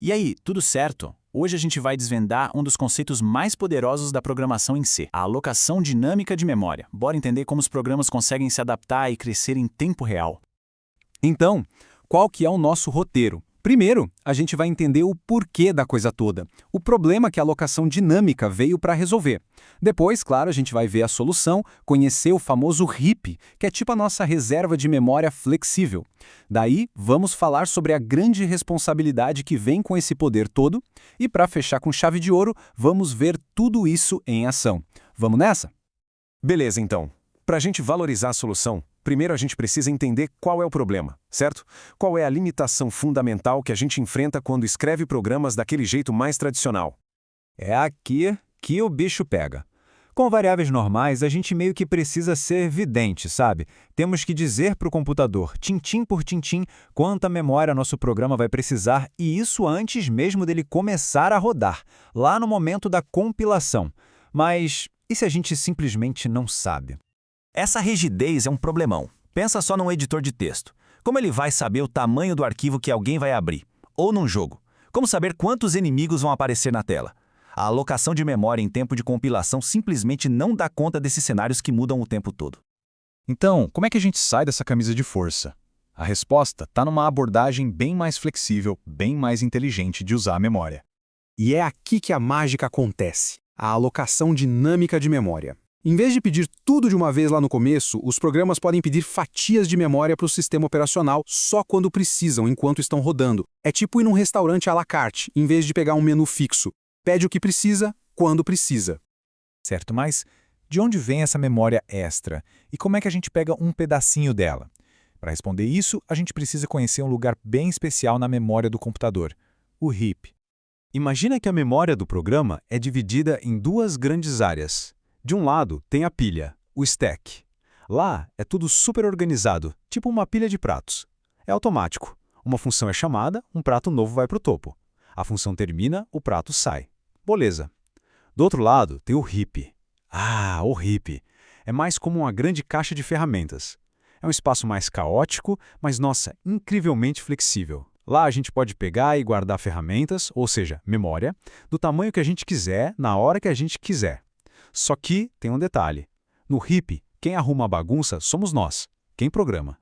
E aí, tudo certo? Hoje a gente vai desvendar um dos conceitos mais poderosos da programação em C, a alocação dinâmica de memória. Bora entender como os programas conseguem se adaptar e crescer em tempo real. Então, qual que é o nosso roteiro? Primeiro, a gente vai entender o porquê da coisa toda, o problema que a alocação dinâmica veio para resolver. Depois, claro, a gente vai ver a solução, conhecer o famoso RIP, que é tipo a nossa reserva de memória flexível. Daí, vamos falar sobre a grande responsabilidade que vem com esse poder todo e, para fechar com chave de ouro, vamos ver tudo isso em ação. Vamos nessa? Beleza, então. Para a gente valorizar a solução, primeiro a gente precisa entender qual é o problema, certo? Qual é a limitação fundamental que a gente enfrenta quando escreve programas daquele jeito mais tradicional? É aqui que o bicho pega. Com variáveis normais, a gente meio que precisa ser vidente, sabe? Temos que dizer para o computador, tintim por tintim, quanta memória nosso programa vai precisar, e isso antes mesmo dele começar a rodar, lá no momento da compilação. Mas e se a gente simplesmente não sabe? Essa rigidez é um problemão. Pensa só num editor de texto. Como ele vai saber o tamanho do arquivo que alguém vai abrir? Ou num jogo? Como saber quantos inimigos vão aparecer na tela? A alocação de memória em tempo de compilação simplesmente não dá conta desses cenários que mudam o tempo todo. Então, como é que a gente sai dessa camisa de força? A resposta está numa abordagem bem mais flexível, bem mais inteligente de usar a memória. E é aqui que a mágica acontece, a alocação dinâmica de memória. Em vez de pedir tudo de uma vez lá no começo, os programas podem pedir fatias de memória para o sistema operacional só quando precisam, enquanto estão rodando. É tipo ir num restaurante à la carte, em vez de pegar um menu fixo. Pede o que precisa, quando precisa. Certo, mas de onde vem essa memória extra? E como é que a gente pega um pedacinho dela? Para responder isso, a gente precisa conhecer um lugar bem especial na memória do computador, o RIP. Imagina que a memória do programa é dividida em duas grandes áreas. De um lado, tem a pilha, o stack. Lá é tudo super organizado, tipo uma pilha de pratos. É automático. Uma função é chamada, um prato novo vai para o topo. A função termina, o prato sai. Beleza. Do outro lado, tem o RIP. Ah, o RIP. É mais como uma grande caixa de ferramentas. É um espaço mais caótico, mas, nossa, incrivelmente flexível. Lá a gente pode pegar e guardar ferramentas, ou seja, memória, do tamanho que a gente quiser, na hora que a gente quiser. Só que tem um detalhe. No RIP, quem arruma a bagunça somos nós, quem programa.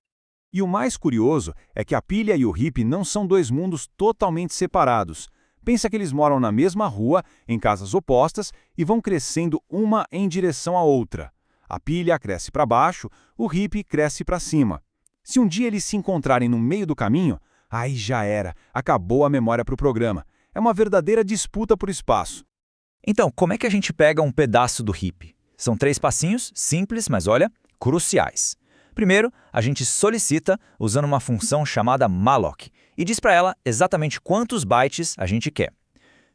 E o mais curioso é que a pilha e o RIP não são dois mundos totalmente separados. Pensa que eles moram na mesma rua, em casas opostas, e vão crescendo uma em direção à outra. A pilha cresce para baixo, o RIP cresce para cima. Se um dia eles se encontrarem no meio do caminho, aí já era, acabou a memória para o programa. É uma verdadeira disputa por espaço. Então, como é que a gente pega um pedaço do RIP? São 3 passinhos, simples, mas olha, cruciais. Primeiro, a gente solicita usando uma função chamada malloc e diz para ela exatamente quantos bytes a gente quer.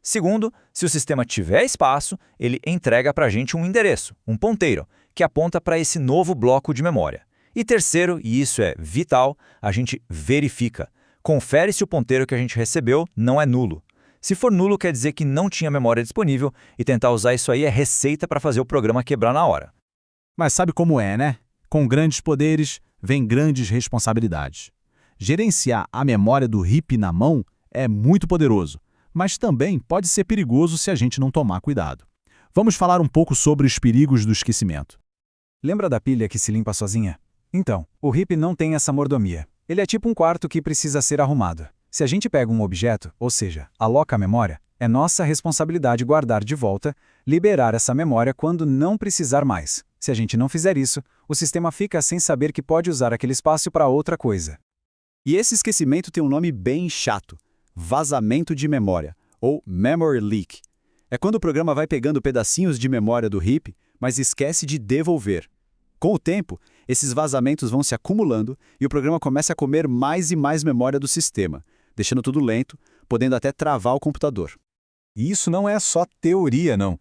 Segundo, se o sistema tiver espaço, ele entrega para a gente um endereço, um ponteiro, que aponta para esse novo bloco de memória. E terceiro, e isso é vital, a gente verifica. Confere se o ponteiro que a gente recebeu não é nulo. Se for nulo, quer dizer que não tinha memória disponível e tentar usar isso aí é receita para fazer o programa quebrar na hora. Mas sabe como é, né? Com grandes poderes, vem grandes responsabilidades. Gerenciar a memória do RIP na mão é muito poderoso, mas também pode ser perigoso se a gente não tomar cuidado. Vamos falar um pouco sobre os perigos do esquecimento. Lembra da pilha que se limpa sozinha? Então, o RIP não tem essa mordomia. Ele é tipo um quarto que precisa ser arrumado. Se a gente pega um objeto, ou seja, aloca a memória, é nossa responsabilidade guardar de volta, liberar essa memória quando não precisar mais. Se a gente não fizer isso, o sistema fica sem saber que pode usar aquele espaço para outra coisa. E esse esquecimento tem um nome bem chato: vazamento de memória, ou memory leak. É quando o programa vai pegando pedacinhos de memória do RIP, mas esquece de devolver. Com o tempo, esses vazamentos vão se acumulando e o programa começa a comer mais e mais memória do sistema, deixando tudo lento, podendo até travar o computador. E isso não é só teoria, não.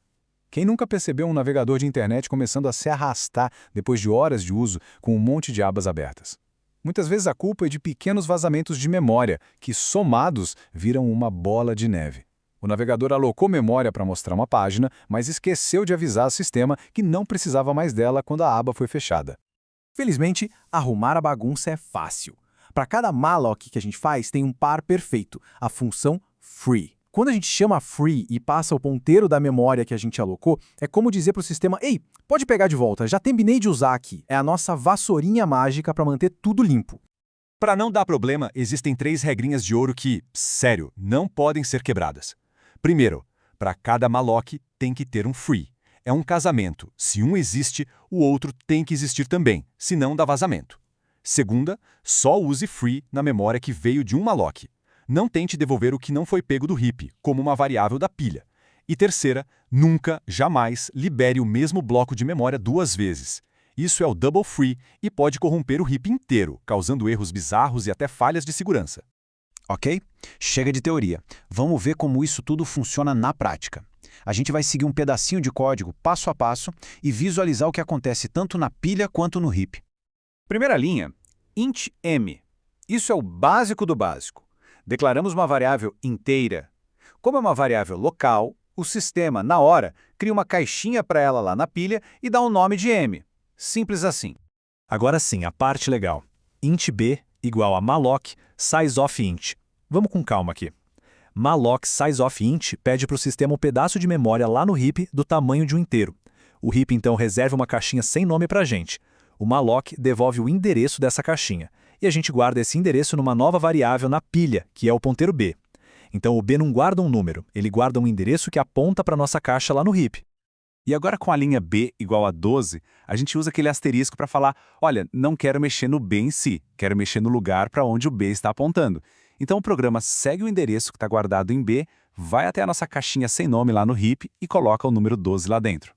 Quem nunca percebeu um navegador de internet começando a se arrastar depois de horas de uso com um monte de abas abertas? Muitas vezes a culpa é de pequenos vazamentos de memória, que somados viram uma bola de neve. O navegador alocou memória para mostrar uma página, mas esqueceu de avisar o sistema que não precisava mais dela quando a aba foi fechada. Felizmente, arrumar a bagunça é fácil. Para cada malloc que a gente faz, tem um par perfeito, a função free. Quando a gente chama free e passa o ponteiro da memória que a gente alocou, é como dizer para o sistema, ei, pode pegar de volta, já terminei de usar aqui. É a nossa vassourinha mágica para manter tudo limpo. Para não dar problema, existem 3 regrinhas de ouro que, sério, não podem ser quebradas. Primeiro, para cada malloc tem que ter um free. É um casamento. Se um existe, o outro tem que existir também, senão dá vazamento. Segunda, só use free na memória que veio de um malloc. Não tente devolver o que não foi pego do heap, como uma variável da pilha. E terceira, nunca, jamais, libere o mesmo bloco de memória 2 vezes. Isso é o double free e pode corromper o heap inteiro, causando erros bizarros e até falhas de segurança. Ok? Chega de teoria. Vamos ver como isso tudo funciona na prática. A gente vai seguir um pedacinho de código passo a passo e visualizar o que acontece tanto na pilha quanto no heap. Primeira linha, int m. Isso é o básico do básico. Declaramos uma variável inteira. Como é uma variável local, o sistema, na hora, cria uma caixinha para ela lá na pilha e dá um nome de m. Simples assim. Agora sim, a parte legal. Int b igual a malloc sizeOfInt. Vamos com calma aqui. Malloc sizeOfInt pede para o sistema um pedaço de memória lá no heap do tamanho de um inteiro. O heap então reserva uma caixinha sem nome para a gente. O malloc devolve o endereço dessa caixinha. E a gente guarda esse endereço numa nova variável na pilha, que é o ponteiro b. Então o b não guarda um número, ele guarda um endereço que aponta para a nossa caixa lá no heap. E agora com a linha b igual a 12, a gente usa aquele asterisco para falar, olha, não quero mexer no b em si, quero mexer no lugar para onde o b está apontando. Então o programa segue o endereço que está guardado em b, vai até a nossa caixinha sem nome lá no heap e coloca o número 12 lá dentro.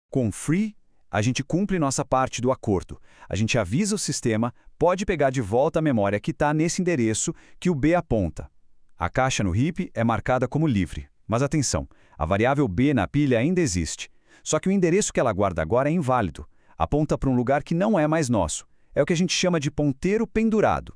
Com free, a gente cumpre nossa parte do acordo. A gente avisa o sistema, pode pegar de volta a memória que está nesse endereço que o b aponta. A caixa no heap é marcada como livre. Mas atenção, a variável b na pilha ainda existe. Só que o endereço que ela guarda agora é inválido. Aponta para um lugar que não é mais nosso. É o que a gente chama de ponteiro pendurado.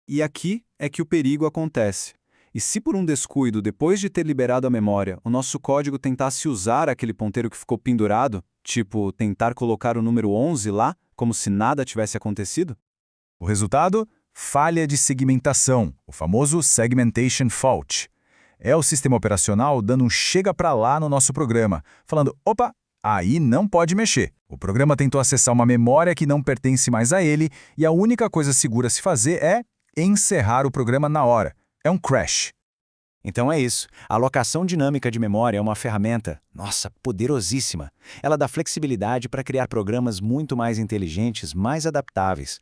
E aqui é que o perigo acontece. E se por um descuido, depois de ter liberado a memória, o nosso código tentasse usar aquele ponteiro que ficou pendurado, tipo tentar colocar o número 11 lá, como se nada tivesse acontecido? O resultado? Falha de segmentação, o famoso Segmentation Fault. É o sistema operacional dando um chega pra lá no nosso programa, falando, opa, aí não pode mexer. O programa tentou acessar uma memória que não pertence mais a ele e a única coisa segura a se fazer é encerrar o programa na hora. É um crash. Então é isso. A alocação dinâmica de memória é uma ferramenta, nossa, poderosíssima. Ela dá flexibilidade para criar programas muito mais inteligentes, mais adaptáveis.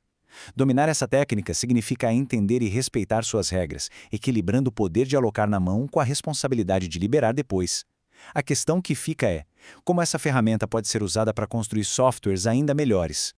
Dominar essa técnica significa entender e respeitar suas regras, equilibrando o poder de alocar na mão com a responsabilidade de liberar depois. A questão que fica é, como essa ferramenta pode ser usada para construir softwares ainda melhores?